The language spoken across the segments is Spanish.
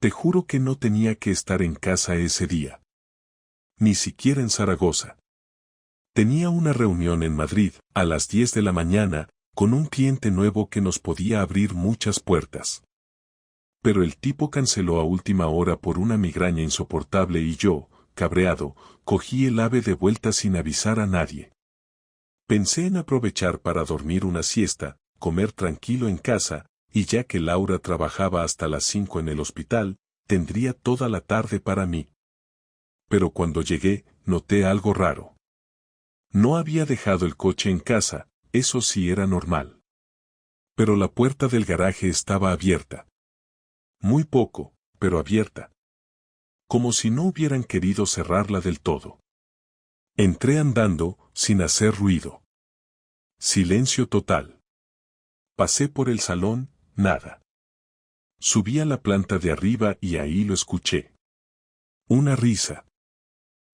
Te juro que no tenía que estar en casa ese día. Ni siquiera en Zaragoza. Tenía una reunión en Madrid, a las 10 de la mañana, con un cliente nuevo que nos podía abrir muchas puertas. Pero el tipo canceló a última hora por una migraña insoportable y yo, cabreado, cogí el AVE de vuelta sin avisar a nadie. Pensé en aprovechar para dormir una siesta, comer tranquilo en casa, y ya que Laura trabajaba hasta las 5 en el hospital, tendría toda la tarde para mí. Pero cuando llegué, noté algo raro. No había dejado el coche en casa, eso sí era normal. Pero la puerta del garaje estaba abierta. Muy poco, pero abierta. Como si no hubieran querido cerrarla del todo. Entré andando, sin hacer ruido. Silencio total. Pasé por el salón, nada. Subí a la planta de arriba y ahí lo escuché. Una risa.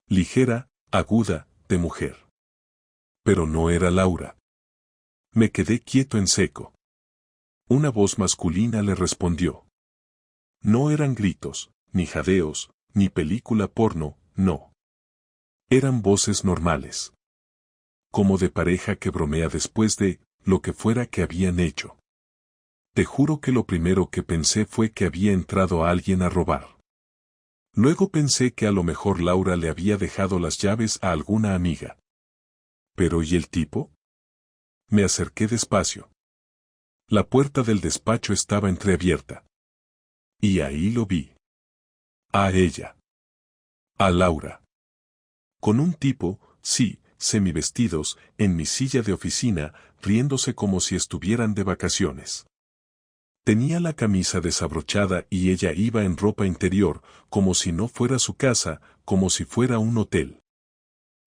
Ligera, aguda, de mujer. Pero no era Laura. Me quedé quieto en seco. Una voz masculina le respondió. No eran gritos, ni jadeos, ni película porno, no. Eran voces normales. Como de pareja que bromea después de lo que fuera que habían hecho. Te juro que lo primero que pensé fue que había entrado a alguien a robar. Luego pensé que a lo mejor Laura le había dejado las llaves a alguna amiga. ¿Pero y el tipo? Me acerqué despacio. La puerta del despacho estaba entreabierta. Y ahí lo vi. A ella. A Laura. Con un tipo, sí, semivestidos, en mi silla de oficina, riéndose como si estuvieran de vacaciones. Tenía la camisa desabrochada y ella iba en ropa interior, como si no fuera su casa, como si fuera un hotel.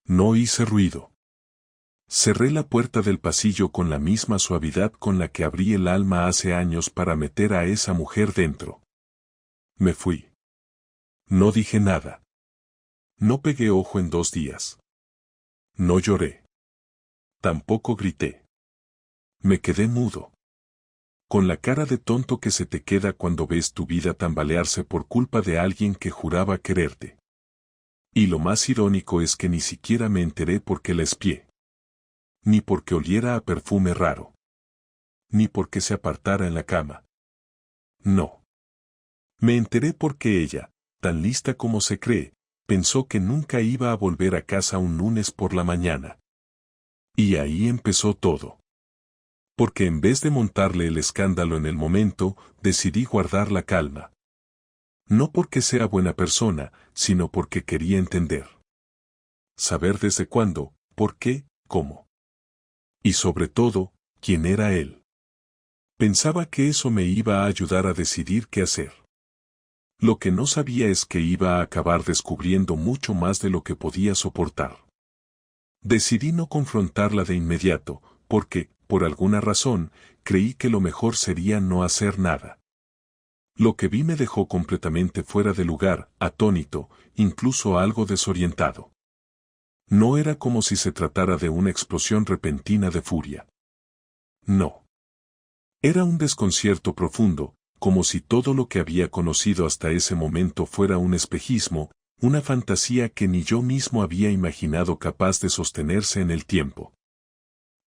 No hice ruido. Cerré la puerta del pasillo con la misma suavidad con la que abrí el alma hace años para meter a esa mujer dentro. Me fui. No dije nada. No pegué ojo en 2 días. No lloré. Tampoco grité. Me quedé mudo. Con la cara de tonto que se te queda cuando ves tu vida tambalearse por culpa de alguien que juraba quererte. Y lo más irónico es que ni siquiera me enteré porque la espié. Ni porque oliera a perfume raro. Ni porque se apartara en la cama. No. Me enteré porque ella, tan lista como se cree, pensó que nunca iba a volver a casa un lunes por la mañana. Y ahí empezó todo. Porque en vez de montarle el escándalo en el momento, decidí guardar la calma. No porque sea buena persona, sino porque quería entender. Saber desde cuándo, por qué, cómo. Y sobre todo, quién era él. Pensaba que eso me iba a ayudar a decidir qué hacer. Lo que no sabía es que iba a acabar descubriendo mucho más de lo que podía soportar. Decidí no confrontarla de inmediato, porque, por alguna razón, creí que lo mejor sería no hacer nada. Lo que vi me dejó completamente fuera de lugar, atónito, incluso algo desorientado. No era como si se tratara de una explosión repentina de furia. No. Era un desconcierto profundo, como si todo lo que había conocido hasta ese momento fuera un espejismo, una fantasía que ni yo mismo había imaginado capaz de sostenerse en el tiempo.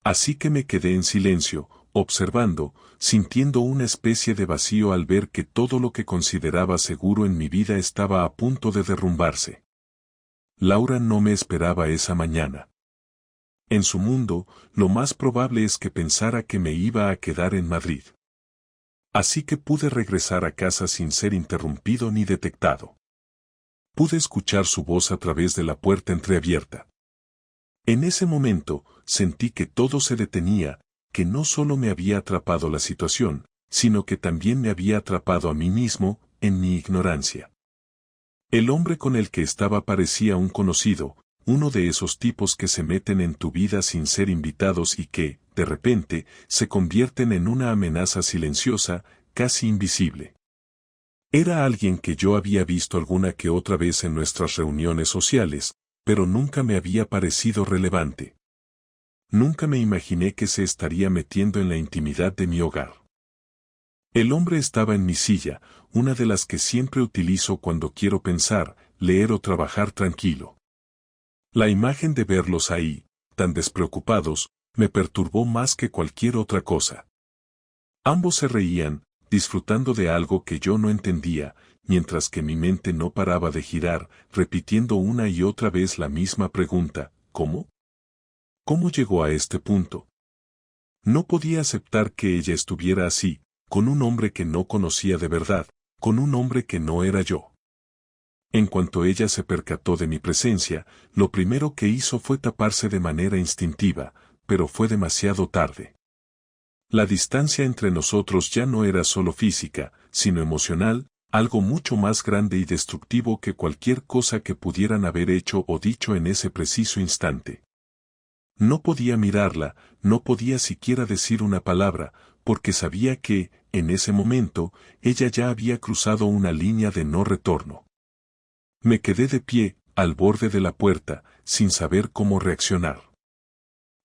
Así que me quedé en silencio, observando, sintiendo una especie de vacío al ver que todo lo que consideraba seguro en mi vida estaba a punto de derrumbarse. Laura no me esperaba esa mañana. En su mundo, lo más probable es que pensara que me iba a quedar en Madrid. Así que pude regresar a casa sin ser interrumpido ni detectado. Pude escuchar su voz a través de la puerta entreabierta. En ese momento, sentí que todo se detenía, que no solo me había atrapado la situación, sino que también me había atrapado a mí mismo, en mi ignorancia. El hombre con el que estaba parecía un conocido, uno de esos tipos que se meten en tu vida sin ser invitados y que, de repente, se convierten en una amenaza silenciosa, casi invisible. Era alguien que yo había visto alguna que otra vez en nuestras reuniones sociales, pero nunca me había parecido relevante. Nunca me imaginé que se estaría metiendo en la intimidad de mi hogar. El hombre estaba en mi silla, una de las que siempre utilizo cuando quiero pensar, leer o trabajar tranquilo. La imagen de verlos ahí, tan despreocupados, me perturbó más que cualquier otra cosa. Ambos se reían, disfrutando de algo que yo no entendía, mientras que mi mente no paraba de girar, repitiendo una y otra vez la misma pregunta: ¿cómo? ¿Cómo llegó a este punto? No podía aceptar que ella estuviera así, con un hombre que no conocía de verdad, con un hombre que no era yo. En cuanto ella se percató de mi presencia, lo primero que hizo fue taparse de manera instintiva, pero fue demasiado tarde. La distancia entre nosotros ya no era solo física, sino emocional, algo mucho más grande y destructivo que cualquier cosa que pudieran haber hecho o dicho en ese preciso instante. No podía mirarla, no podía siquiera decir una palabra, porque sabía que, en ese momento, ella ya había cruzado una línea de no retorno. Me quedé de pie, al borde de la puerta, sin saber cómo reaccionar.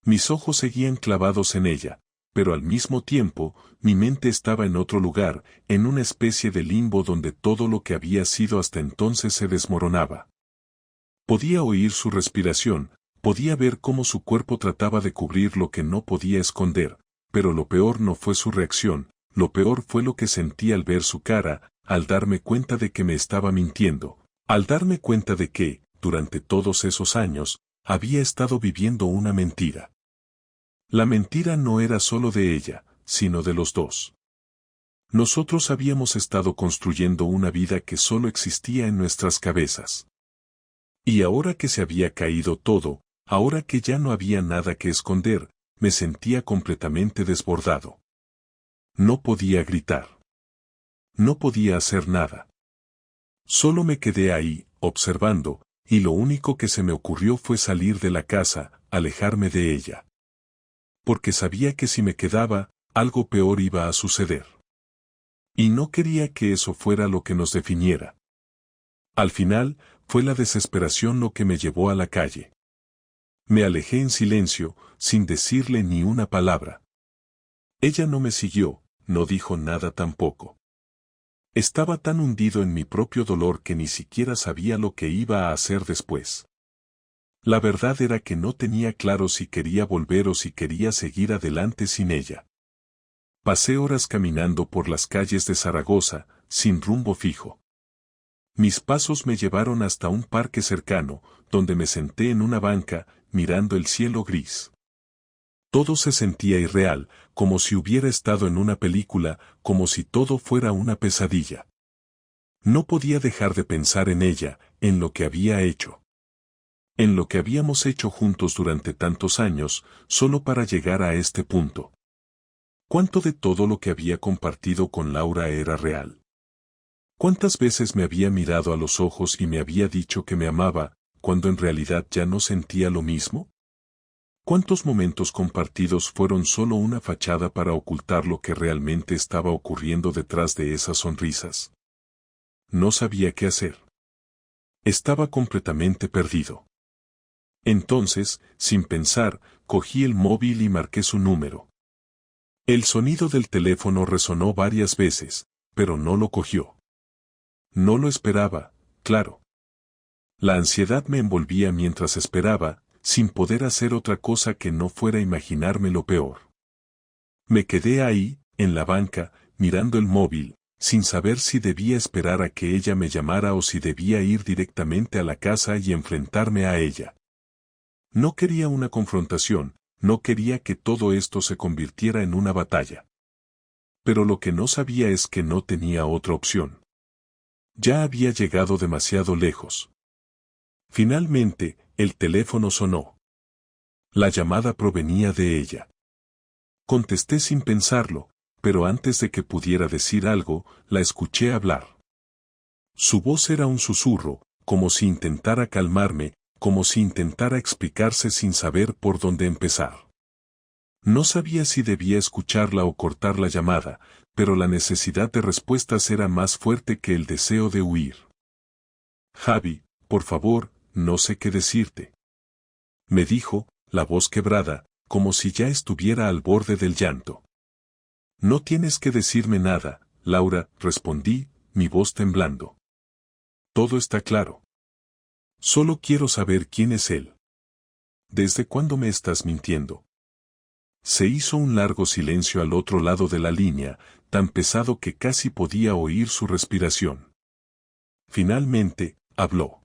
Mis ojos seguían clavados en ella, pero al mismo tiempo, mi mente estaba en otro lugar, en una especie de limbo donde todo lo que había sido hasta entonces se desmoronaba. Podía oír su respiración, podía ver cómo su cuerpo trataba de cubrir lo que no podía esconder, pero lo peor no fue su reacción, lo peor fue lo que sentí al ver su cara, al darme cuenta de que me estaba mintiendo, al darme cuenta de que, durante todos esos años, había estado viviendo una mentira. La mentira no era solo de ella, sino de los dos. Nosotros habíamos estado construyendo una vida que solo existía en nuestras cabezas. Y ahora que se había caído todo, ahora que ya no había nada que esconder, me sentía completamente desbordado. No podía gritar. No podía hacer nada. Solo me quedé ahí, observando, y lo único que se me ocurrió fue salir de la casa, alejarme de ella. Porque sabía que si me quedaba, algo peor iba a suceder. Y no quería que eso fuera lo que nos definiera. Al final, fue la desesperación lo que me llevó a la calle. Me alejé en silencio, sin decirle ni una palabra. Ella no me siguió, no dijo nada tampoco. Estaba tan hundido en mi propio dolor que ni siquiera sabía lo que iba a hacer después. La verdad era que no tenía claro si quería volver o si quería seguir adelante sin ella. Pasé horas caminando por las calles de Zaragoza, sin rumbo fijo. Mis pasos me llevaron hasta un parque cercano, donde me senté en una banca, mirando el cielo gris. Todo se sentía irreal, como si hubiera estado en una película, como si todo fuera una pesadilla. No podía dejar de pensar en ella, en lo que había hecho. En lo que habíamos hecho juntos durante tantos años, solo para llegar a este punto. ¿Cuánto de todo lo que había compartido con Laura era real? ¿Cuántas veces me había mirado a los ojos y me había dicho que me amaba, cuando en realidad ya no sentía lo mismo? ¿Cuántos momentos compartidos fueron solo una fachada para ocultar lo que realmente estaba ocurriendo detrás de esas sonrisas? No sabía qué hacer. Estaba completamente perdido. Entonces, sin pensar, cogí el móvil y marqué su número. El sonido del teléfono resonó varias veces, pero no lo cogió. No lo esperaba, claro. La ansiedad me envolvía mientras esperaba, sin poder hacer otra cosa que no fuera imaginarme lo peor. Me quedé ahí, en la banca, mirando el móvil, sin saber si debía esperar a que ella me llamara o si debía ir directamente a la casa y enfrentarme a ella. No quería una confrontación, no quería que todo esto se convirtiera en una batalla. Pero lo que no sabía es que no tenía otra opción. Ya había llegado demasiado lejos. Finalmente, el teléfono sonó. La llamada provenía de ella. Contesté sin pensarlo, pero antes de que pudiera decir algo, la escuché hablar. Su voz era un susurro, como si intentara calmarme, como si intentara explicarse sin saber por dónde empezar. No sabía si debía escucharla o cortar la llamada, pero la necesidad de respuestas era más fuerte que el deseo de huir. Javi, por favor, no sé qué decirte. Me dijo, la voz quebrada, como si ya estuviera al borde del llanto. No tienes que decirme nada, Laura, respondí, mi voz temblando. Todo está claro. Solo quiero saber quién es él. ¿Desde cuándo me estás mintiendo? Se hizo un largo silencio al otro lado de la línea, tan pesado que casi podía oír su respiración. Finalmente, habló.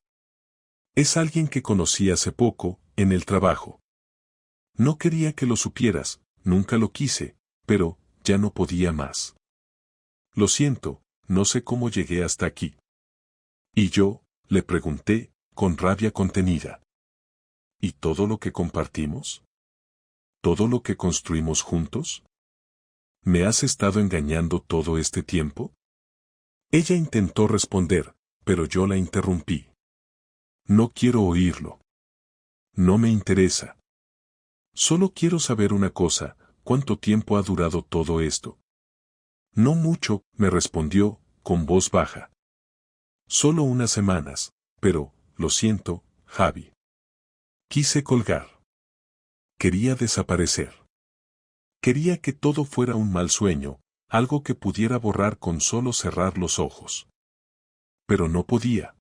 Es alguien que conocí hace poco, en el trabajo. No quería que lo supieras, nunca lo quise, pero, ya no podía más. Lo siento, no sé cómo llegué hasta aquí. ¿Y yo? Le pregunté, con rabia contenida. ¿Y todo lo que compartimos? ¿Todo lo que construimos juntos? ¿Me has estado engañando todo este tiempo? Ella intentó responder, pero yo la interrumpí. No quiero oírlo. No me interesa. Solo quiero saber una cosa, ¿cuánto tiempo ha durado todo esto? No mucho, me respondió, con voz baja. Solo unas semanas, pero, lo siento, Javi. Quise colgar. Quería desaparecer. Quería que todo fuera un mal sueño, algo que pudiera borrar con solo cerrar los ojos. Pero no podía.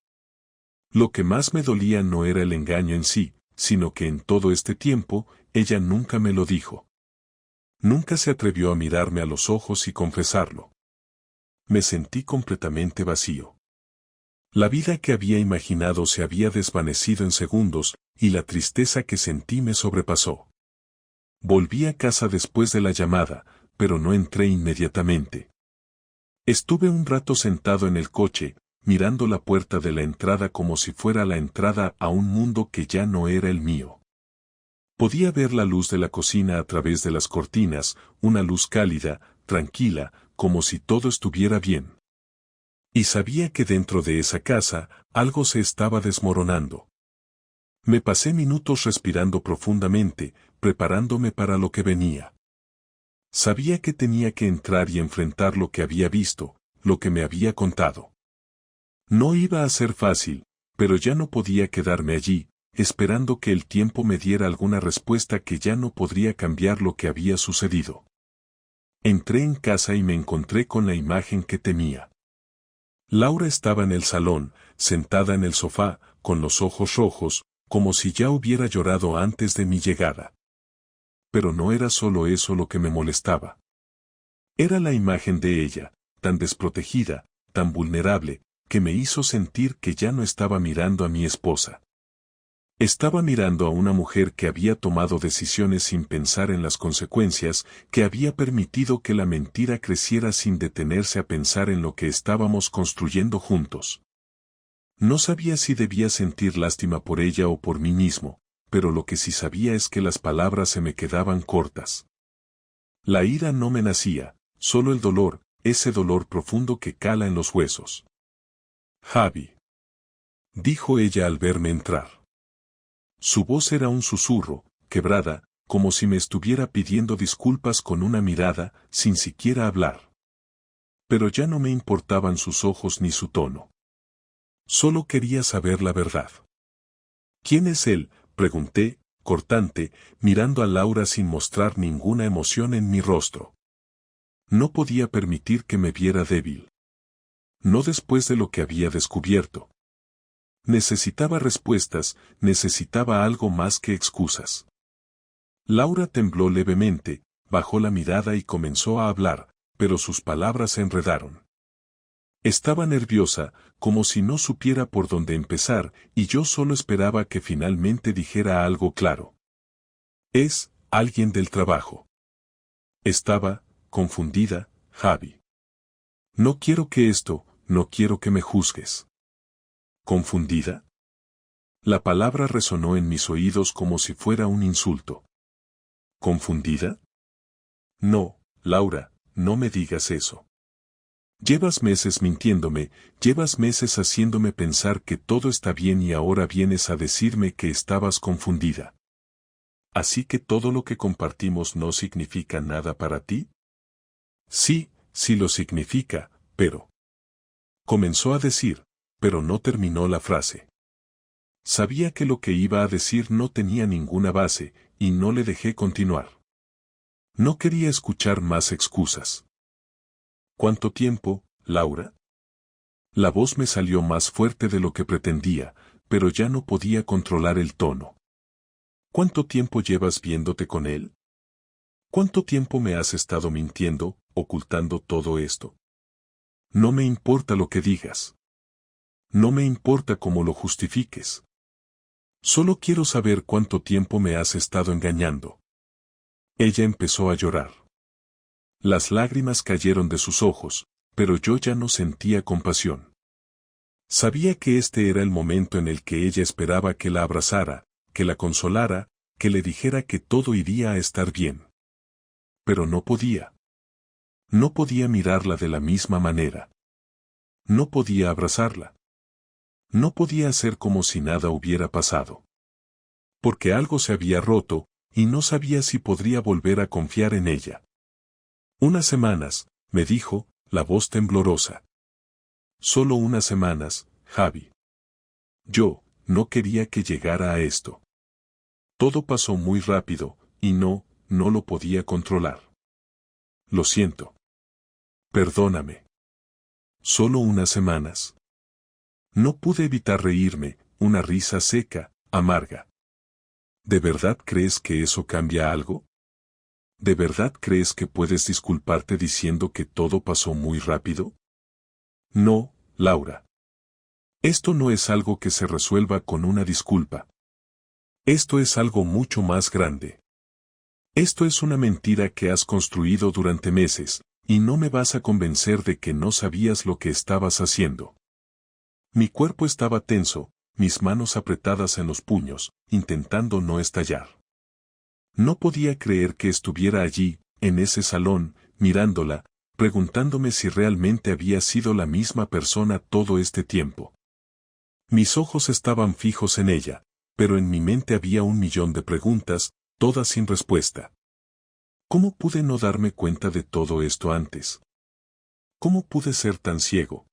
Lo que más me dolía no era el engaño en sí, sino que en todo este tiempo, ella nunca me lo dijo. Nunca se atrevió a mirarme a los ojos y confesarlo. Me sentí completamente vacío. La vida que había imaginado se había desvanecido en segundos, y la tristeza que sentí me sobrepasó. Volví a casa después de la llamada, pero no entré inmediatamente. Estuve un rato sentado en el coche, mirando la puerta de la entrada como si fuera la entrada a un mundo que ya no era el mío. Podía ver la luz de la cocina a través de las cortinas, una luz cálida, tranquila, como si todo estuviera bien. Y sabía que dentro de esa casa, algo se estaba desmoronando. Me pasé minutos respirando profundamente, preparándome para lo que venía. Sabía que tenía que entrar y enfrentar lo que había visto, lo que me había contado. No iba a ser fácil, pero ya no podía quedarme allí, esperando que el tiempo me diera alguna respuesta que ya no podría cambiar lo que había sucedido. Entré en casa y me encontré con la imagen que temía. Laura estaba en el salón, sentada en el sofá, con los ojos rojos, como si ya hubiera llorado antes de mi llegada. Pero no era solo eso lo que me molestaba. Era la imagen de ella, tan desprotegida, tan vulnerable, que me hizo sentir que ya no estaba mirando a mi esposa. Estaba mirando a una mujer que había tomado decisiones sin pensar en las consecuencias, que había permitido que la mentira creciera sin detenerse a pensar en lo que estábamos construyendo juntos. No sabía si debía sentir lástima por ella o por mí mismo, pero lo que sí sabía es que las palabras se me quedaban cortas. La ira no me nacía, solo el dolor, ese dolor profundo que cala en los huesos. Javi, dijo ella al verme entrar. Su voz era un susurro, quebrada, como si me estuviera pidiendo disculpas con una mirada, sin siquiera hablar. Pero ya no me importaban sus ojos ni su tono. Solo quería saber la verdad. ¿Quién es él?, pregunté, cortante, mirando a Laura sin mostrar ninguna emoción en mi rostro. No podía permitir que me viera débil. No después de lo que había descubierto. Necesitaba respuestas, necesitaba algo más que excusas. Laura tembló levemente, bajó la mirada y comenzó a hablar, pero sus palabras se enredaron. Estaba nerviosa, como si no supiera por dónde empezar, y yo solo esperaba que finalmente dijera algo claro. Es alguien del trabajo. Estaba confundida, Javi. No quiero que me juzgues. ¿Confundida? La palabra resonó en mis oídos como si fuera un insulto. ¿Confundida? No, Laura, no me digas eso. Llevas meses mintiéndome, llevas meses haciéndome pensar que todo está bien y ahora vienes a decirme que estabas confundida. ¿Así que todo lo que compartimos no significa nada para ti? Sí, sí lo significa, pero... Comenzó a decir, pero no terminó la frase. Sabía que lo que iba a decir no tenía ninguna base, y no le dejé continuar. No quería escuchar más excusas. ¿Cuánto tiempo, Laura? La voz me salió más fuerte de lo que pretendía, pero ya no podía controlar el tono. ¿Cuánto tiempo llevas viéndote con él? ¿Cuánto tiempo me has estado mintiendo, ocultando todo esto? No me importa lo que digas. No me importa cómo lo justifiques. Solo quiero saber cuánto tiempo me has estado engañando. Ella empezó a llorar. Las lágrimas cayeron de sus ojos, pero yo ya no sentía compasión. Sabía que este era el momento en el que ella esperaba que la abrazara, que la consolara, que le dijera que todo iría a estar bien. Pero no podía. No podía mirarla de la misma manera. No podía abrazarla. No podía hacer como si nada hubiera pasado. Porque algo se había roto, y no sabía si podría volver a confiar en ella. Unas semanas, me dijo, la voz temblorosa. Solo unas semanas, Javi. Yo, no quería que llegara a esto. Todo pasó muy rápido, y no lo podía controlar. Lo siento. Perdóname. Solo unas semanas. No pude evitar reírme, una risa seca, amarga. ¿De verdad crees que eso cambia algo? ¿De verdad crees que puedes disculparte diciendo que todo pasó muy rápido? No, Laura. Esto no es algo que se resuelva con una disculpa. Esto es algo mucho más grande. Esto es una mentira que has construido durante meses, y no me vas a convencer de que no sabías lo que estabas haciendo. Mi cuerpo estaba tenso, mis manos apretadas en los puños, intentando no estallar. No podía creer que estuviera allí, en ese salón, mirándola, preguntándome si realmente había sido la misma persona todo este tiempo. Mis ojos estaban fijos en ella, pero en mi mente había 1.000.000 de preguntas, todas sin respuesta. ¿Cómo pude no darme cuenta de todo esto antes? ¿Cómo pude ser tan ciego?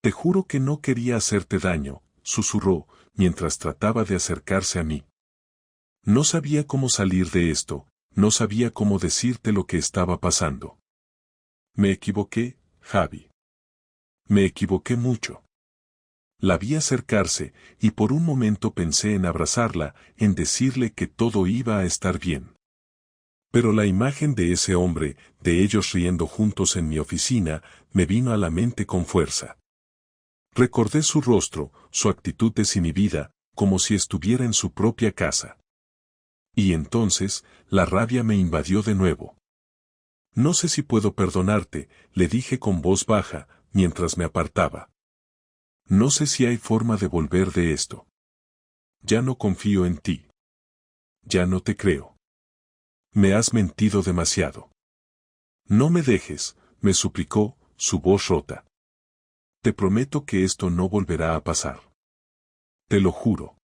Te juro que no quería hacerte daño, susurró, mientras trataba de acercarse a mí. No sabía cómo salir de esto, no sabía cómo decirte lo que estaba pasando. Me equivoqué, Javi. Me equivoqué mucho. La vi acercarse, y por un momento pensé en abrazarla, en decirle que todo iba a estar bien. Pero la imagen de ese hombre, de ellos riendo juntos en mi oficina, me vino a la mente con fuerza. Recordé su rostro, su actitud desinhibida, como si estuviera en su propia casa. Y entonces, la rabia me invadió de nuevo. No sé si puedo perdonarte, le dije con voz baja, mientras me apartaba. No sé si hay forma de volver de esto. Ya no confío en ti. Ya no te creo. Me has mentido demasiado. No me dejes, me suplicó, su voz rota. Te prometo que esto no volverá a pasar. Te lo juro.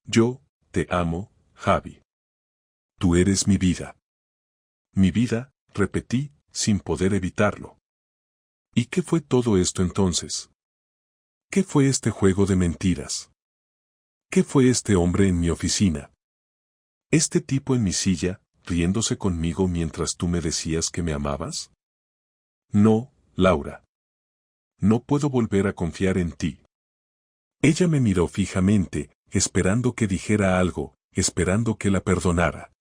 Yo, te amo, Javi. Tú eres mi vida. Mi vida, repetí, sin poder evitarlo. ¿Y qué fue todo esto entonces? ¿Qué fue este juego de mentiras? ¿Qué fue este hombre en mi oficina? ¿Este tipo en mi silla, riéndose conmigo mientras tú me decías que me amabas? No, Laura. No puedo volver a confiar en ti. Ella me miró fijamente, esperando que dijera algo, esperando que la perdonara.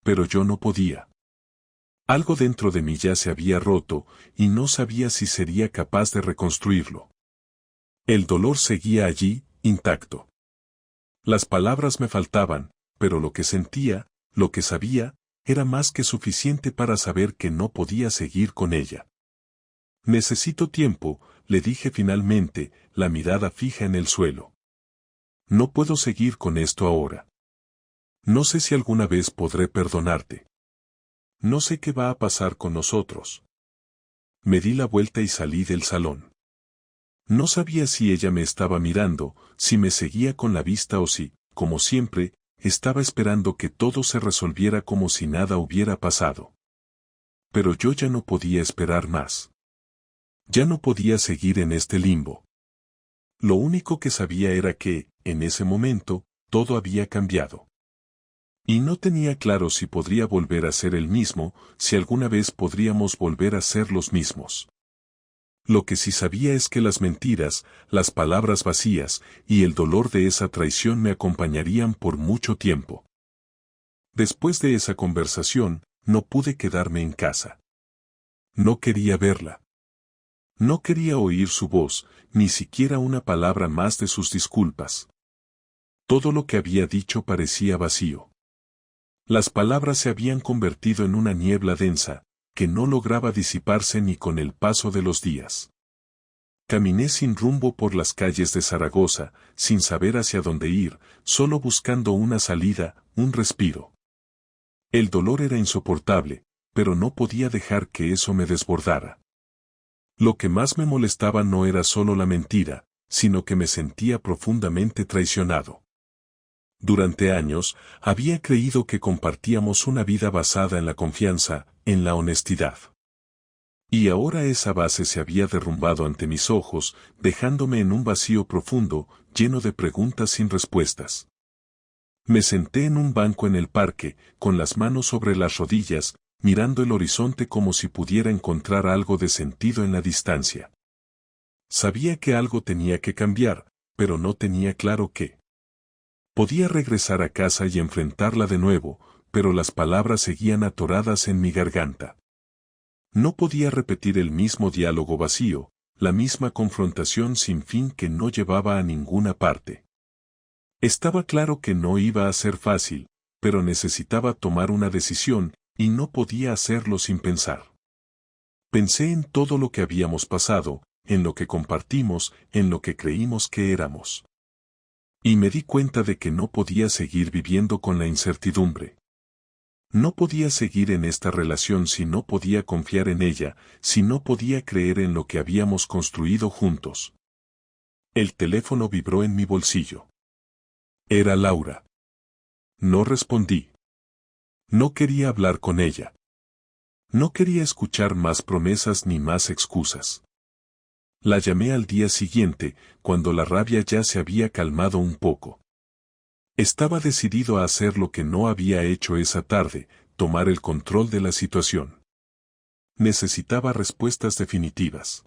Pero yo no podía. Algo dentro de mí ya se había roto, y no sabía si sería capaz de reconstruirlo. El dolor seguía allí, intacto. Las palabras me faltaban, pero lo que sentía, lo que sabía, era más que suficiente para saber que no podía seguir con ella. Necesito tiempo, le dije finalmente, la mirada fija en el suelo. No puedo seguir con esto ahora. No sé si alguna vez podré perdonarte. No sé qué va a pasar con nosotros. Me di la vuelta y salí del salón. No sabía si ella me estaba mirando, si me seguía con la vista o si, como siempre, estaba esperando que todo se resolviera como si nada hubiera pasado. Pero yo ya no podía esperar más. Ya no podía seguir en este limbo. Lo único que sabía era que, en ese momento, todo había cambiado. Y no tenía claro si podría volver a ser el mismo, si alguna vez podríamos volver a ser los mismos. Lo que sí sabía es que las mentiras, las palabras vacías y el dolor de esa traición me acompañarían por mucho tiempo. Después de esa conversación, no pude quedarme en casa. No quería verla. No quería oír su voz, ni siquiera una palabra más de sus disculpas. Todo lo que había dicho parecía vacío. Las palabras se habían convertido en una niebla densa, que no lograba disiparse ni con el paso de los días. Caminé sin rumbo por las calles de Zaragoza, sin saber hacia dónde ir, solo buscando una salida, un respiro. El dolor era insoportable, pero no podía dejar que eso me desbordara. Lo que más me molestaba no era solo la mentira, sino que me sentía profundamente traicionado. Durante años, había creído que compartíamos una vida basada en la confianza, en la honestidad. Y ahora esa base se había derrumbado ante mis ojos, dejándome en un vacío profundo, lleno de preguntas sin respuestas. Me senté en un banco en el parque, con las manos sobre las rodillas, mirando el horizonte como si pudiera encontrar algo de sentido en la distancia. Sabía que algo tenía que cambiar, pero no tenía claro qué. Podía regresar a casa y enfrentarla de nuevo, pero las palabras seguían atoradas en mi garganta. No podía repetir el mismo diálogo vacío, la misma confrontación sin fin que no llevaba a ninguna parte. Estaba claro que no iba a ser fácil, pero necesitaba tomar una decisión, y no podía hacerlo sin pensar. Pensé en todo lo que habíamos pasado, en lo que compartimos, en lo que creímos que éramos. Y me di cuenta de que no podía seguir viviendo con la incertidumbre. No podía seguir en esta relación si no podía confiar en ella, si no podía creer en lo que habíamos construido juntos. El teléfono vibró en mi bolsillo. Era Laura. No respondí. No quería hablar con ella. No quería escuchar más promesas ni más excusas. La llamé al día siguiente, cuando la rabia ya se había calmado un poco. Estaba decidido a hacer lo que no había hecho esa tarde, tomar el control de la situación. Necesitaba respuestas definitivas.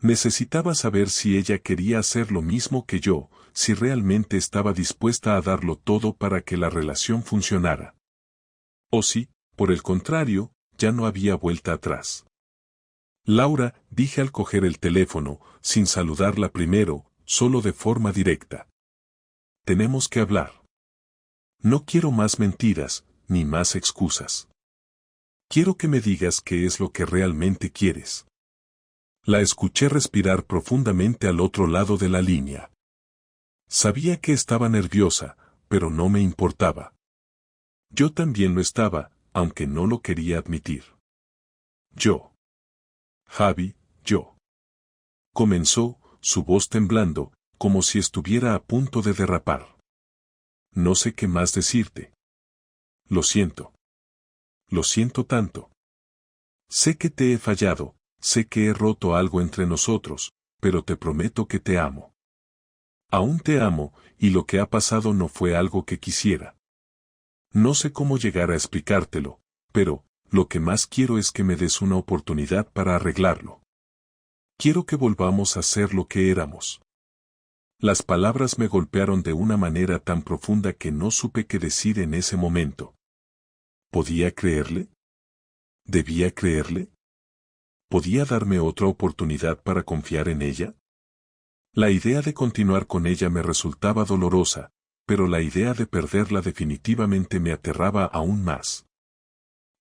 Necesitaba saber si ella quería hacer lo mismo que yo, si realmente estaba dispuesta a darlo todo para que la relación funcionara. O si, por el contrario, ya no había vuelta atrás. Laura, dije al coger el teléfono, sin saludarla primero, solo de forma directa. Tenemos que hablar. No quiero más mentiras, ni más excusas. Quiero que me digas qué es lo que realmente quieres. La escuché respirar profundamente al otro lado de la línea. Sabía que estaba nerviosa, pero no me importaba. Yo también lo estaba, aunque no lo quería admitir. Javi, yo. Comenzó, su voz temblando, como si estuviera a punto de derrapar. No sé qué más decirte. Lo siento. Lo siento tanto. Sé que te he fallado, sé que he roto algo entre nosotros, pero te prometo que te amo. Aún te amo, y lo que ha pasado no fue algo que quisiera. No sé cómo llegar a explicártelo, pero, lo que más quiero es que me des una oportunidad para arreglarlo. Quiero que volvamos a ser lo que éramos. Las palabras me golpearon de una manera tan profunda que no supe qué decir en ese momento. ¿Podía creerle? ¿Debía creerle? ¿Podía darme otra oportunidad para confiar en ella? La idea de continuar con ella me resultaba dolorosa, pero la idea de perderla definitivamente me aterraba aún más.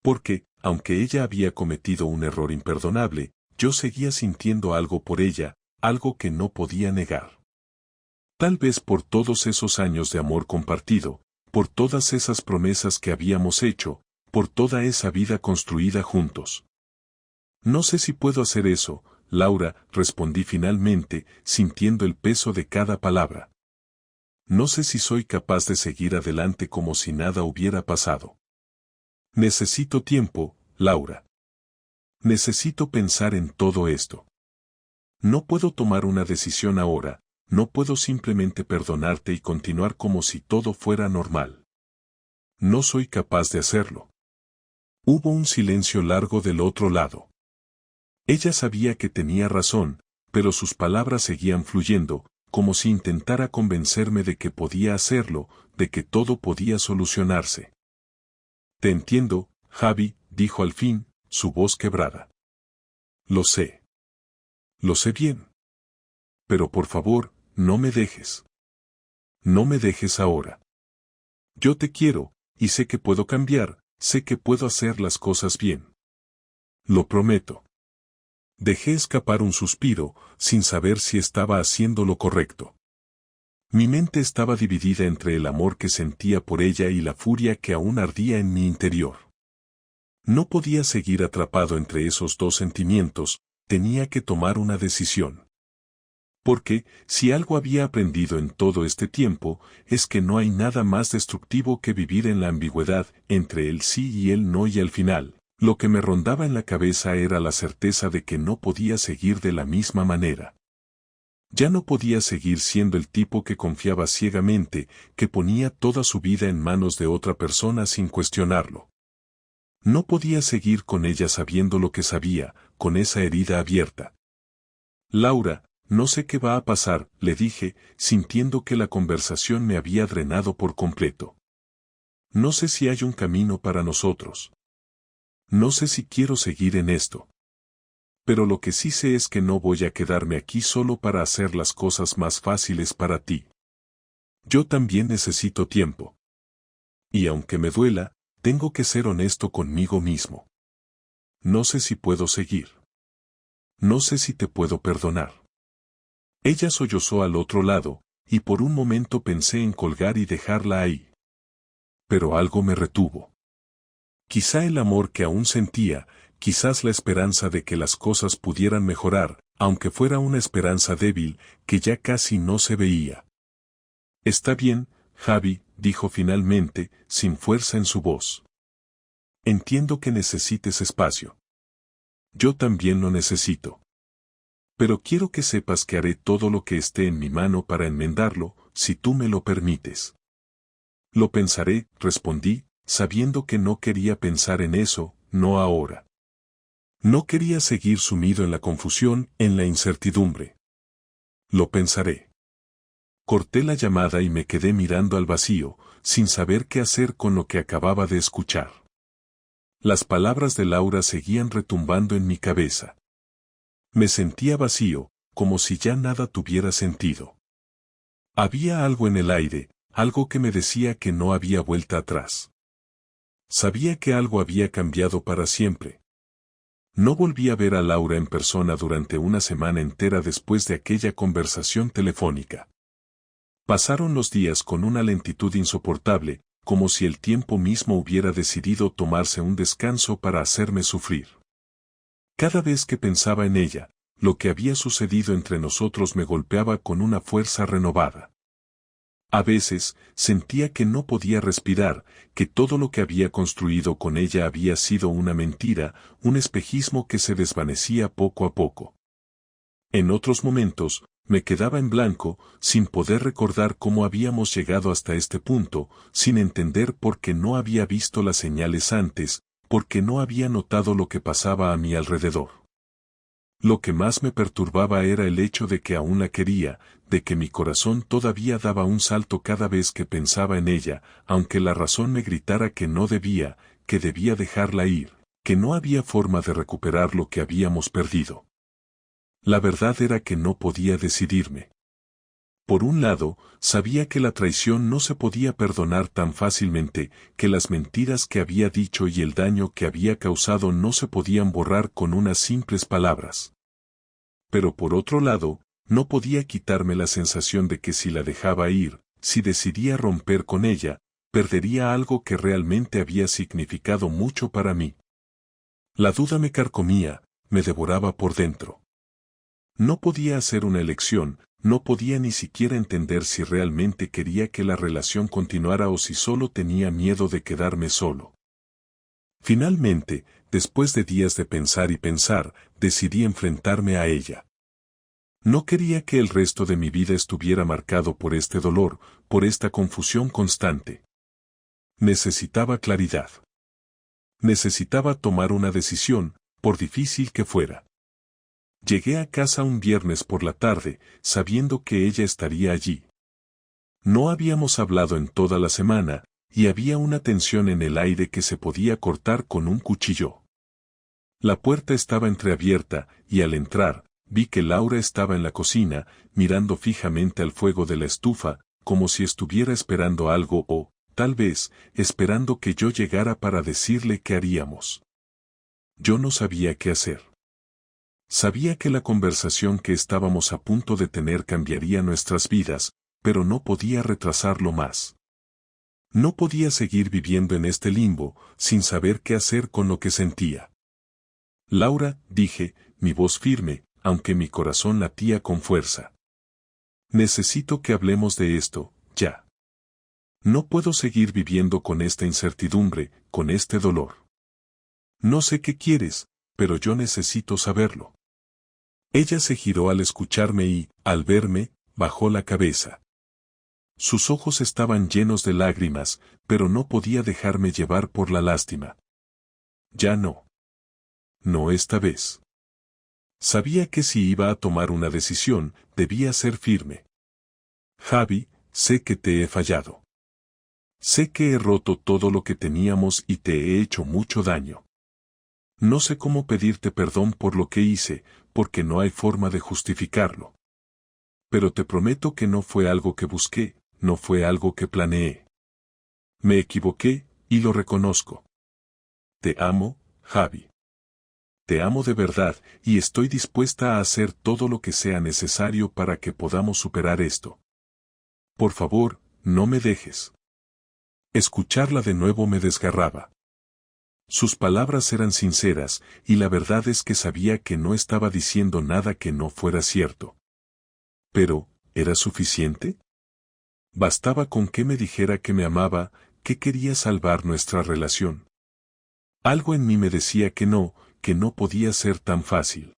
Porque, aunque ella había cometido un error imperdonable, yo seguía sintiendo algo por ella, algo que no podía negar. Tal vez por todos esos años de amor compartido, por todas esas promesas que habíamos hecho, por toda esa vida construida juntos. No sé si puedo hacer eso, Laura, respondí finalmente, sintiendo el peso de cada palabra. No sé si soy capaz de seguir adelante como si nada hubiera pasado. Necesito tiempo, Laura. Necesito pensar en todo esto. No puedo tomar una decisión ahora, no puedo simplemente perdonarte y continuar como si todo fuera normal. No soy capaz de hacerlo. Hubo un silencio largo del otro lado. Ella sabía que tenía razón, pero sus palabras seguían fluyendo, como si intentara convencerme de que podía hacerlo, de que todo podía solucionarse. Te entiendo, Javi, dijo al fin, su voz quebrada. Lo sé. Lo sé bien. Pero por favor, no me dejes. No me dejes ahora. Yo te quiero, y sé que puedo cambiar, sé que puedo hacer las cosas bien. Lo prometo. Dejé escapar un suspiro, sin saber si estaba haciendo lo correcto. Mi mente estaba dividida entre el amor que sentía por ella y la furia que aún ardía en mi interior. No podía seguir atrapado entre esos dos sentimientos, tenía que tomar una decisión. Porque, si algo había aprendido en todo este tiempo, es que no hay nada más destructivo que vivir en la ambigüedad entre el sí y el no, y al final, lo que me rondaba en la cabeza era la certeza de que no podía seguir de la misma manera. Ya no podía seguir siendo el tipo que confiaba ciegamente, que ponía toda su vida en manos de otra persona sin cuestionarlo. No podía seguir con ella sabiendo lo que sabía, con esa herida abierta. Laura, no sé qué va a pasar, le dije, sintiendo que la conversación me había drenado por completo. No sé si hay un camino para nosotros. No sé si quiero seguir en esto. Pero lo que sí sé es que no voy a quedarme aquí solo para hacer las cosas más fáciles para ti. Yo también necesito tiempo. Y aunque me duela, tengo que ser honesto conmigo mismo. No sé si puedo seguir. No sé si te puedo perdonar. Ella sollozó al otro lado, y por un momento pensé en colgar y dejarla ahí. Pero algo me retuvo. Quizá el amor que aún sentía, quizás la esperanza de que las cosas pudieran mejorar, aunque fuera una esperanza débil, que ya casi no se veía. Está bien, Javi, dijo finalmente, sin fuerza en su voz. Entiendo que necesites espacio. Yo también lo necesito. Pero quiero que sepas que haré todo lo que esté en mi mano para enmendarlo, si tú me lo permites. Lo pensaré, respondí, sabiendo que no quería pensar en eso, no ahora. No quería seguir sumido en la confusión, en la incertidumbre. Lo pensaré. Corté la llamada y me quedé mirando al vacío, sin saber qué hacer con lo que acababa de escuchar. Las palabras de Laura seguían retumbando en mi cabeza. Me sentía vacío, como si ya nada tuviera sentido. Había algo en el aire, algo que me decía que no había vuelta atrás. Sabía que algo había cambiado para siempre. No volví a ver a Laura en persona durante una semana entera después de aquella conversación telefónica. Pasaron los días con una lentitud insoportable, como si el tiempo mismo hubiera decidido tomarse un descanso para hacerme sufrir. Cada vez que pensaba en ella, lo que había sucedido entre nosotros me golpeaba con una fuerza renovada. A veces, sentía que no podía respirar, que todo lo que había construido con ella había sido una mentira, un espejismo que se desvanecía poco a poco. En otros momentos, me quedaba en blanco, sin poder recordar cómo habíamos llegado hasta este punto, sin entender por qué no había visto las señales antes, porque no había notado lo que pasaba a mi alrededor. Lo que más me perturbaba era el hecho de que aún la quería, de que mi corazón todavía daba un salto cada vez que pensaba en ella, aunque la razón me gritara que no debía, que debía dejarla ir, que no había forma de recuperar lo que habíamos perdido. La verdad era que no podía decidirme. Por un lado, sabía que la traición no se podía perdonar tan fácilmente, que las mentiras que había dicho y el daño que había causado no se podían borrar con unas simples palabras. Pero por otro lado, no podía quitarme la sensación de que si la dejaba ir, si decidía romper con ella, perdería algo que realmente había significado mucho para mí. La duda me carcomía, me devoraba por dentro. No podía hacer una elección, no podía ni siquiera entender si realmente quería que la relación continuara o si solo tenía miedo de quedarme solo. Finalmente, después de días de pensar y pensar, decidí enfrentarme a ella. No quería que el resto de mi vida estuviera marcado por este dolor, por esta confusión constante. Necesitaba claridad. Necesitaba tomar una decisión, por difícil que fuera. Llegué a casa un viernes por la tarde, sabiendo que ella estaría allí. No habíamos hablado en toda la semana, y había una tensión en el aire que se podía cortar con un cuchillo. La puerta estaba entreabierta, y al entrar, vi que Laura estaba en la cocina, mirando fijamente al fuego de la estufa, como si estuviera esperando algo o, tal vez, esperando que yo llegara para decirle qué haríamos. Yo no sabía qué hacer. Sabía que la conversación que estábamos a punto de tener cambiaría nuestras vidas, pero no podía retrasarlo más. No podía seguir viviendo en este limbo, sin saber qué hacer con lo que sentía. Laura, dije, mi voz firme, aunque mi corazón latía con fuerza. Necesito que hablemos de esto, ya. No puedo seguir viviendo con esta incertidumbre, con este dolor. No sé qué quieres, pero yo necesito saberlo. Ella se giró al escucharme y, al verme, bajó la cabeza. Sus ojos estaban llenos de lágrimas, pero no podía dejarme llevar por la lástima. Ya no. No esta vez. Sabía que si iba a tomar una decisión, debía ser firme. Javi, sé que te he fallado. Sé que he roto todo lo que teníamos y te he hecho mucho daño. No sé cómo pedirte perdón por lo que hice, porque no hay forma de justificarlo. Pero te prometo que no fue algo que busqué, no fue algo que planeé. Me equivoqué, y lo reconozco. Te amo, Javi. Te amo de verdad, y estoy dispuesta a hacer todo lo que sea necesario para que podamos superar esto. Por favor, no me dejes. Escucharla de nuevo me desgarraba. Sus palabras eran sinceras, y la verdad es que sabía que no estaba diciendo nada que no fuera cierto. Pero, ¿era suficiente? Bastaba con que me dijera que me amaba, que quería salvar nuestra relación. Algo en mí me decía que no podía ser tan fácil.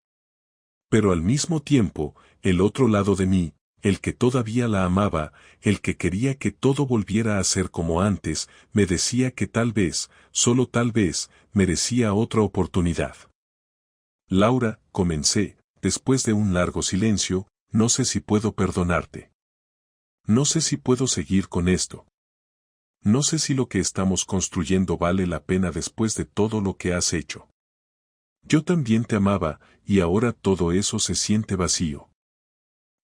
Pero al mismo tiempo, el otro lado de mí, el que todavía la amaba, el que quería que todo volviera a ser como antes, me decía que tal vez, solo tal vez, merecía otra oportunidad. Laura, comencé, después de un largo silencio, no sé si puedo perdonarte. No sé si puedo seguir con esto. No sé si lo que estamos construyendo vale la pena después de todo lo que has hecho. Yo también te amaba, y ahora todo eso se siente vacío.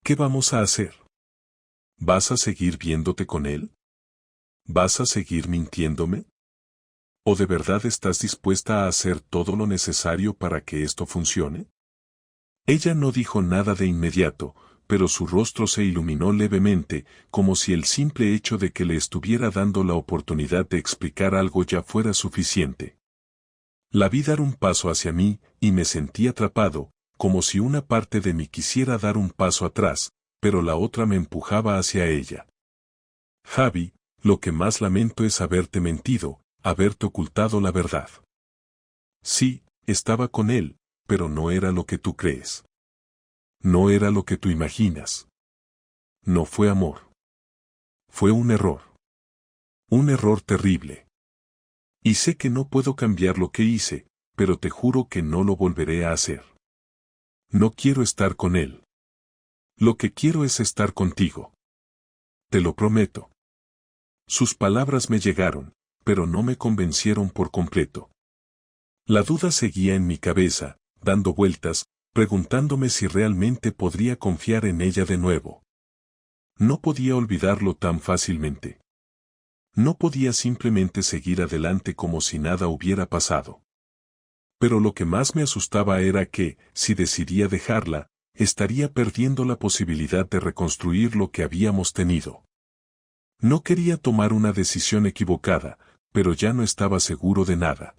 ¿Qué vamos a hacer? ¿Vas a seguir viéndote con él? ¿Vas a seguir mintiéndome? ¿O de verdad estás dispuesta a hacer todo lo necesario para que esto funcione? Ella no dijo nada de inmediato, pero su rostro se iluminó levemente, como si el simple hecho de que le estuviera dando la oportunidad de explicar algo ya fuera suficiente. La vi dar un paso hacia mí, y me sentí atrapado, como si una parte de mí quisiera dar un paso atrás, pero la otra me empujaba hacia ella. Javi, lo que más lamento es haberte mentido, haberte ocultado la verdad. Sí, estaba con él, pero no era lo que tú crees. No era lo que tú imaginas. No fue amor. Fue un error. Un error terrible. Y sé que no puedo cambiar lo que hice, pero te juro que no lo volveré a hacer. No quiero estar con él. Lo que quiero es estar contigo. Te lo prometo. Sus palabras me llegaron, pero no me convencieron por completo. La duda seguía en mi cabeza, dando vueltas, preguntándome si realmente podría confiar en ella de nuevo. No podía olvidarlo tan fácilmente. No podía simplemente seguir adelante como si nada hubiera pasado. Pero lo que más me asustaba era que, si decidía dejarla, estaría perdiendo la posibilidad de reconstruir lo que habíamos tenido. No quería tomar una decisión equivocada, pero ya no estaba seguro de nada.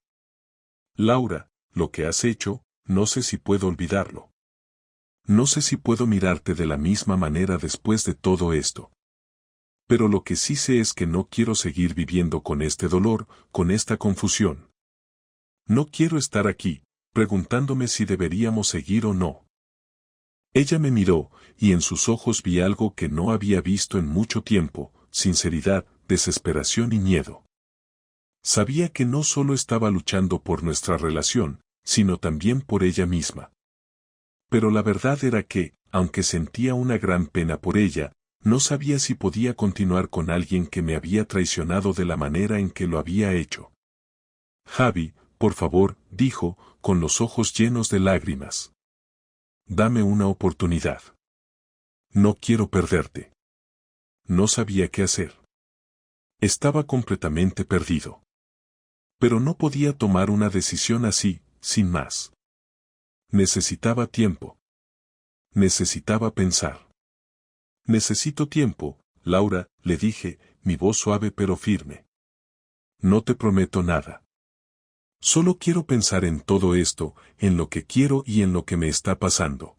Laura, lo que has hecho, no sé si puedo olvidarlo. No sé si puedo mirarte de la misma manera después de todo esto. Pero lo que sí sé es que no quiero seguir viviendo con este dolor, con esta confusión. No quiero estar aquí, preguntándome si deberíamos seguir o no. Ella me miró, y en sus ojos vi algo que no había visto en mucho tiempo, sinceridad, desesperación y miedo. Sabía que no solo estaba luchando por nuestra relación, sino también por ella misma. Pero la verdad era que, aunque sentía una gran pena por ella, no sabía si podía continuar con alguien que me había traicionado de la manera en que lo había hecho. Javi, por favor, dijo, con los ojos llenos de lágrimas. Dame una oportunidad. No quiero perderte. No sabía qué hacer. Estaba completamente perdido. Pero no podía tomar una decisión así, sin más. Necesitaba tiempo. Necesitaba pensar. Necesito tiempo, Laura, le dije, mi voz suave pero firme. No te prometo nada. Solo quiero pensar en todo esto, en lo que quiero y en lo que me está pasando.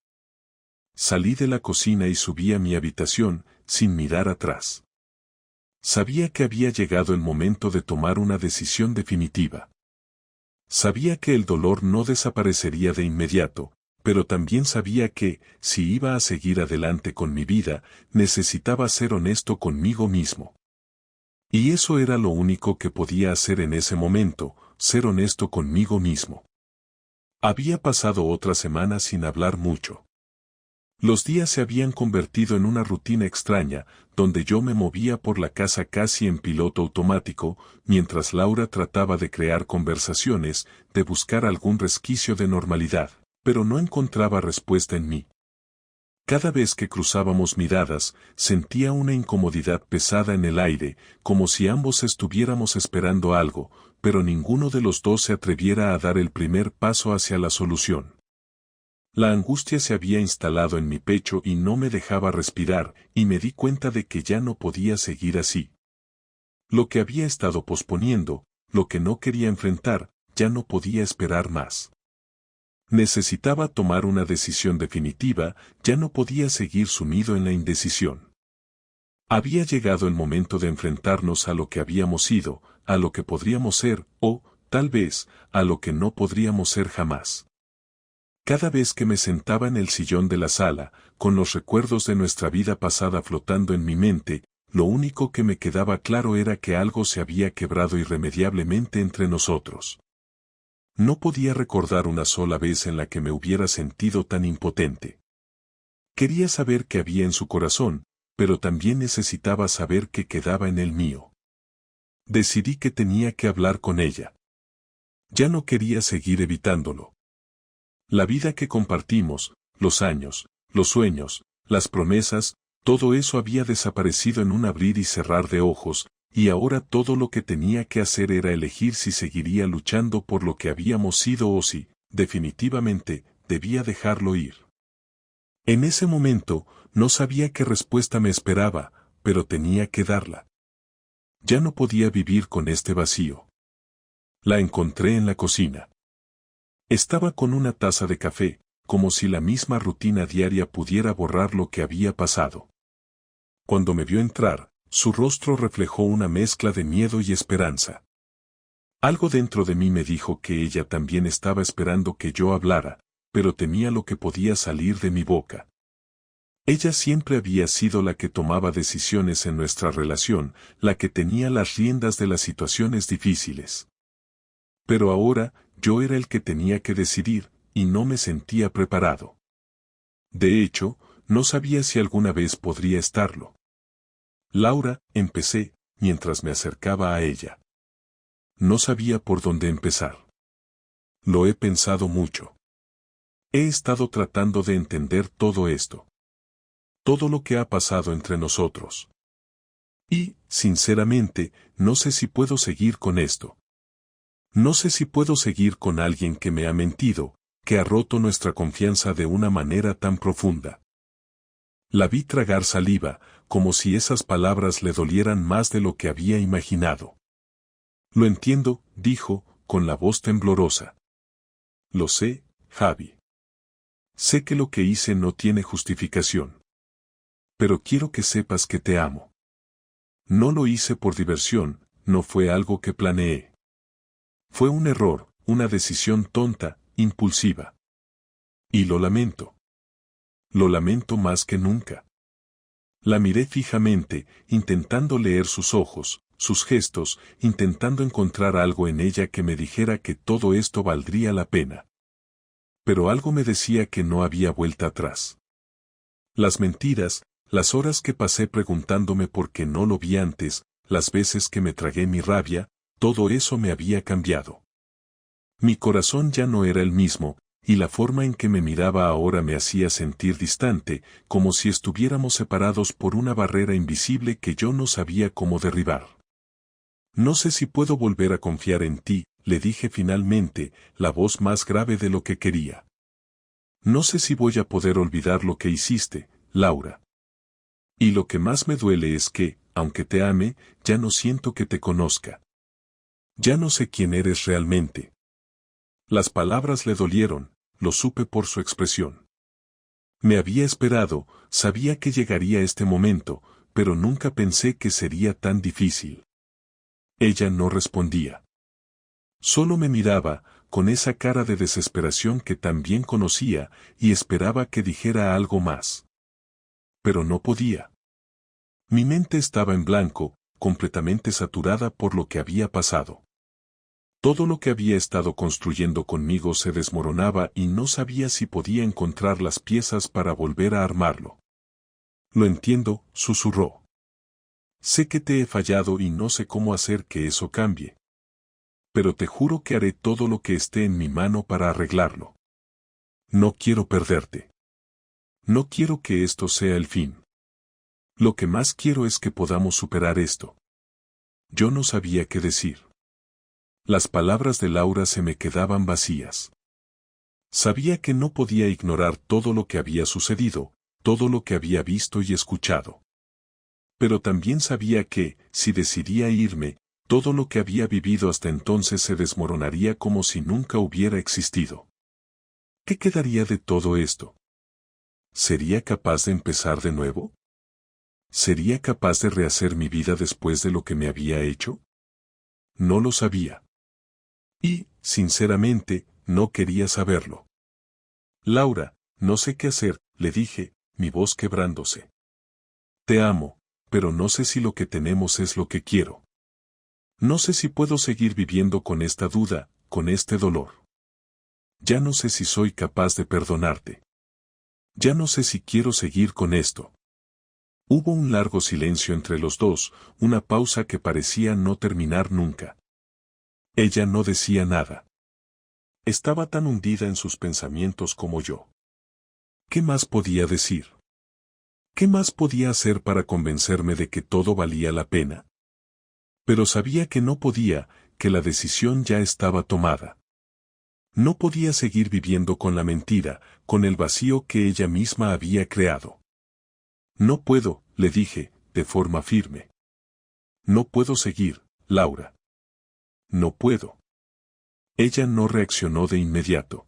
Salí de la cocina y subí a mi habitación, sin mirar atrás. Sabía que había llegado el momento de tomar una decisión definitiva. Sabía que el dolor no desaparecería de inmediato, pero también sabía que, si iba a seguir adelante con mi vida, necesitaba ser honesto conmigo mismo. Y eso era lo único que podía hacer en ese momento, ser honesto conmigo mismo. Había pasado otra semana sin hablar mucho. Los días se habían convertido en una rutina extraña, donde yo me movía por la casa casi en piloto automático, mientras Laura trataba de crear conversaciones, de buscar algún resquicio de normalidad, pero no encontraba respuesta en mí. Cada vez que cruzábamos miradas, sentía una incomodidad pesada en el aire, como si ambos estuviéramos esperando algo, pero ninguno de los dos se atreviera a dar el primer paso hacia la solución. La angustia se había instalado en mi pecho y no me dejaba respirar, y me di cuenta de que ya no podía seguir así. Lo que había estado posponiendo, lo que no quería enfrentar, ya no podía esperar más. Necesitaba tomar una decisión definitiva, ya no podía seguir sumido en la indecisión. Había llegado el momento de enfrentarnos a lo que habíamos sido, a lo que podríamos ser, o, tal vez, a lo que no podríamos ser jamás. Cada vez que me sentaba en el sillón de la sala, con los recuerdos de nuestra vida pasada flotando en mi mente, lo único que me quedaba claro era que algo se había quebrado irremediablemente entre nosotros. No podía recordar una sola vez en la que me hubiera sentido tan impotente. Quería saber qué había en su corazón, pero también necesitaba saber qué quedaba en el mío. Decidí que tenía que hablar con ella. Ya no quería seguir evitándolo. La vida que compartimos, los años, los sueños, las promesas, todo eso había desaparecido en un abrir y cerrar de ojos, y ahora todo lo que tenía que hacer era elegir si seguiría luchando por lo que habíamos sido o si, definitivamente, debía dejarlo ir. En ese momento, no sabía qué respuesta me esperaba, pero tenía que darla. Ya no podía vivir con este vacío. La encontré en la cocina. Estaba con una taza de café, como si la misma rutina diaria pudiera borrar lo que había pasado. Cuando me vio entrar, su rostro reflejó una mezcla de miedo y esperanza. Algo dentro de mí me dijo que ella también estaba esperando que yo hablara, pero temía lo que podía salir de mi boca. Ella siempre había sido la que tomaba decisiones en nuestra relación, la que tenía las riendas de las situaciones difíciles. Pero ahora, yo era el que tenía que decidir, y no me sentía preparado. De hecho, no sabía si alguna vez podría estarlo. Laura, empecé, mientras me acercaba a ella. No sabía por dónde empezar. Lo he pensado mucho. He estado tratando de entender todo esto. Todo lo que ha pasado entre nosotros. Y, sinceramente, no sé si puedo seguir con esto. No sé si puedo seguir con alguien que me ha mentido, que ha roto nuestra confianza de una manera tan profunda. La vi tragar saliva, como si esas palabras le dolieran más de lo que había imaginado. Lo entiendo, dijo, con la voz temblorosa. Lo sé, Javi. Sé que lo que hice no tiene justificación. Pero quiero que sepas que te amo. No lo hice por diversión, no fue algo que planeé. Fue un error, una decisión tonta, impulsiva. Y lo lamento. Lo lamento más que nunca. La miré fijamente, intentando leer sus ojos, sus gestos, intentando encontrar algo en ella que me dijera que todo esto valdría la pena. Pero algo me decía que no había vuelta atrás. Las mentiras, las horas que pasé preguntándome por qué no lo vi antes, las veces que me tragué mi rabia, todo eso me había cambiado. Mi corazón ya no era el mismo, y la forma en que me miraba ahora me hacía sentir distante, como si estuviéramos separados por una barrera invisible que yo no sabía cómo derribar. No sé si puedo volver a confiar en ti, le dije finalmente, la voz más grave de lo que quería. No sé si voy a poder olvidar lo que hiciste, Laura. Y lo que más me duele es que, aunque te ame, ya no siento que te conozca. Ya no sé quién eres realmente. Las palabras le dolieron, lo supe por su expresión. Me había esperado, sabía que llegaría este momento, pero nunca pensé que sería tan difícil. Ella no respondía. Solo me miraba, con esa cara de desesperación que también conocía, y esperaba que dijera algo más. Pero no podía. Mi mente estaba en blanco, completamente saturada por lo que había pasado. Todo lo que había estado construyendo conmigo se desmoronaba y no sabía si podía encontrar las piezas para volver a armarlo. Lo entiendo, susurró. Sé que te he fallado y no sé cómo hacer que eso cambie. Pero te juro que haré todo lo que esté en mi mano para arreglarlo. No quiero perderte. No quiero que esto sea el fin. Lo que más quiero es que podamos superar esto. Yo no sabía qué decir. Las palabras de Laura se me quedaban vacías. Sabía que no podía ignorar todo lo que había sucedido, todo lo que había visto y escuchado. Pero también sabía que, si decidía irme, todo lo que había vivido hasta entonces se desmoronaría como si nunca hubiera existido. ¿Qué quedaría de todo esto? ¿Sería capaz de empezar de nuevo? ¿Sería capaz de rehacer mi vida después de lo que me había hecho? No lo sabía. Y, sinceramente, no quería saberlo. Laura, no sé qué hacer, le dije, mi voz quebrándose. Te amo, pero no sé si lo que tenemos es lo que quiero. No sé si puedo seguir viviendo con esta duda, con este dolor. Ya no sé si soy capaz de perdonarte. Ya no sé si quiero seguir con esto. Hubo un largo silencio entre los dos, una pausa que parecía no terminar nunca. Ella no decía nada. Estaba tan hundida en sus pensamientos como yo. ¿Qué más podía decir? ¿Qué más podía hacer para convencerme de que todo valía la pena? Pero sabía que no podía, que la decisión ya estaba tomada. No podía seguir viviendo con la mentira, con el vacío que ella misma había creado. No puedo, le dije, de forma firme. No puedo seguir, Laura. No puedo. Ella no reaccionó de inmediato.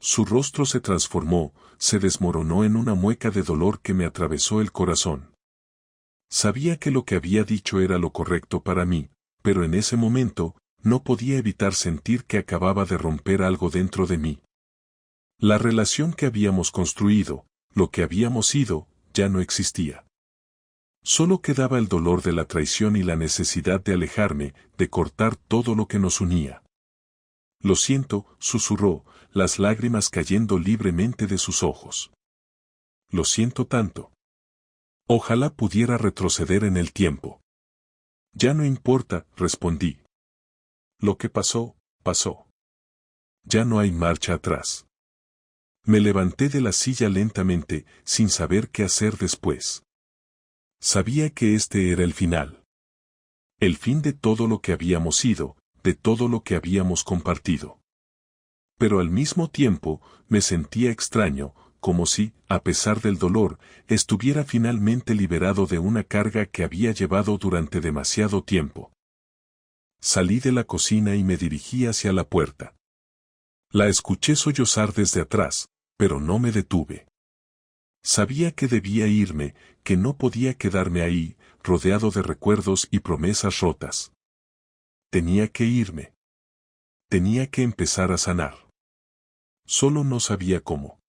Su rostro se transformó, se desmoronó en una mueca de dolor que me atravesó el corazón. Sabía que lo que había dicho era lo correcto para mí, pero en ese momento, no podía evitar sentir que acababa de romper algo dentro de mí. La relación que habíamos construido, lo que habíamos sido, ya no existía. Solo quedaba el dolor de la traición y la necesidad de alejarme, de cortar todo lo que nos unía. Lo siento, susurró, las lágrimas cayendo libremente de sus ojos. Lo siento tanto. Ojalá pudiera retroceder en el tiempo. Ya no importa, respondí. Lo que pasó, pasó. Ya no hay marcha atrás. Me levanté de la silla lentamente, sin saber qué hacer después. Sabía que este era el final. El fin de todo lo que habíamos sido, de todo lo que habíamos compartido. Pero al mismo tiempo, me sentía extraño, como si, a pesar del dolor, estuviera finalmente liberado de una carga que había llevado durante demasiado tiempo. Salí de la cocina y me dirigí hacia la puerta. La escuché sollozar desde atrás, pero no me detuve. Sabía que debía irme, que no podía quedarme ahí, rodeado de recuerdos y promesas rotas. Tenía que irme. Tenía que empezar a sanar. Solo no sabía cómo.